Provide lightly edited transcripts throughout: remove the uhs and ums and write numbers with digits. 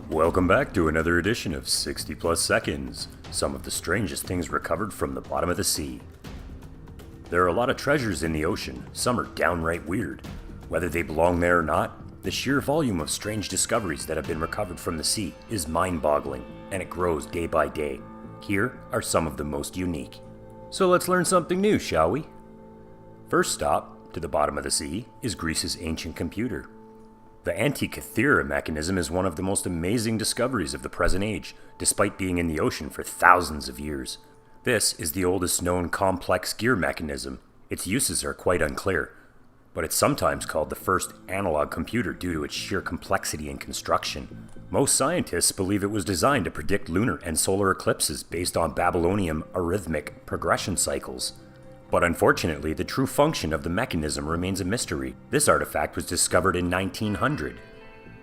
Welcome back to another edition of 60 Plus Seconds, some of the strangest things recovered from the bottom of the sea. There are a lot of treasures in the ocean, some are downright weird. Whether they belong there or not, the sheer volume of strange discoveries that have been recovered from the sea is mind-boggling, and it grows day by day. Here are some of the most unique. So let's learn something new, shall we? First stop, to the bottom of the sea, is Greece's ancient computer. The Antikythera mechanism is one of the most amazing discoveries of the present age, despite being in the ocean for thousands of years. This is the oldest known complex gear mechanism. Its uses are quite unclear, but it's sometimes called the first analog computer due to its sheer complexity and construction. Most scientists believe it was designed to predict lunar and solar eclipses based on Babylonian arithmetic progression cycles. But unfortunately, the true function of the mechanism remains a mystery. This artifact was discovered in 1900.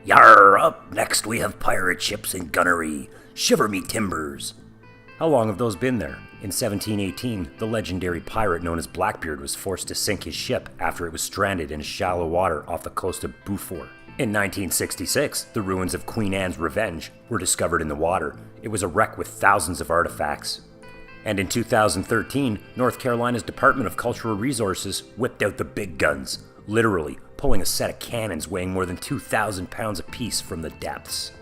Yarr, up next we have pirate ships and gunnery. Shiver me timbers. How long have those been there? In 1718, the legendary pirate known as Blackbeard was forced to sink his ship after it was stranded in shallow water off the coast of Beaufort. In 1966, the ruins of Queen Anne's Revenge were discovered in the water. It was a wreck with thousands of artifacts. And in 2013, North Carolina's Department of Cultural Resources whipped out the big guns, literally pulling a set of cannons weighing more than 2,000 pounds apiece from the depths.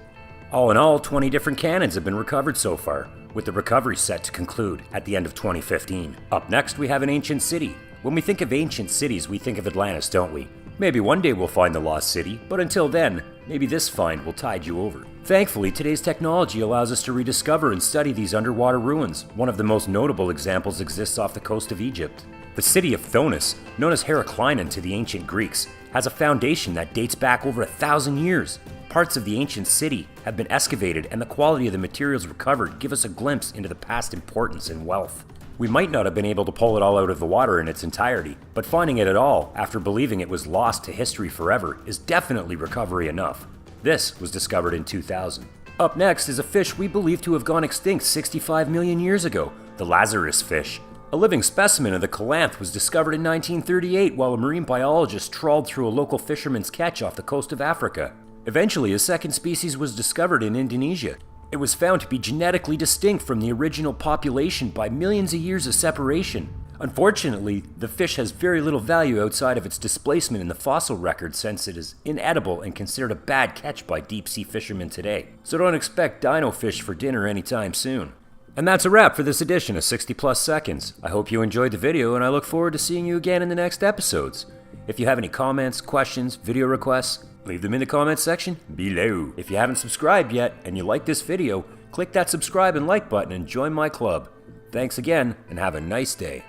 All in all, 20 different cannons have been recovered so far, with the recovery set to conclude at the end of 2015. Up next, we have an ancient city. When we think of ancient cities, we think of Atlantis, don't we? Maybe one day we'll find the lost city, but until then, maybe this find will tide you over. Thankfully, today's technology allows us to rediscover and study these underwater ruins. One of the most notable examples exists off the coast of Egypt. The city of Thonis, known as Heracleion to the ancient Greeks, has a foundation that dates back over 1,000 years. Parts of the ancient city have been excavated, and the quality of the materials recovered give us a glimpse into the past importance and wealth. We might not have been able to pull it all out of the water in its entirety, but finding it at all after believing it was lost to history forever is definitely recovery enough. This was discovered in 2000. Up next is a fish we believe to have gone extinct 65 million years ago, the Lazarus fish. A living specimen of the calanth was discovered in 1938 while a marine biologist trawled through a local fisherman's catch off the coast of Africa. Eventually, a second species was discovered in Indonesia. It was found to be genetically distinct from the original population by millions of years of separation. Unfortunately, the fish has very little value outside of its displacement in the fossil record since it is inedible and considered a bad catch by deep-sea fishermen today. So don't expect dino fish for dinner anytime soon. And that's a wrap for this edition of 60 Plus Seconds. I hope you enjoyed the video, and I look forward to seeing you again in the next episodes. If you have any comments, questions, video requests, leave them in the comments section below. If you haven't subscribed yet and you like this video, click that subscribe and like button and join my club. Thanks again, and have a nice day.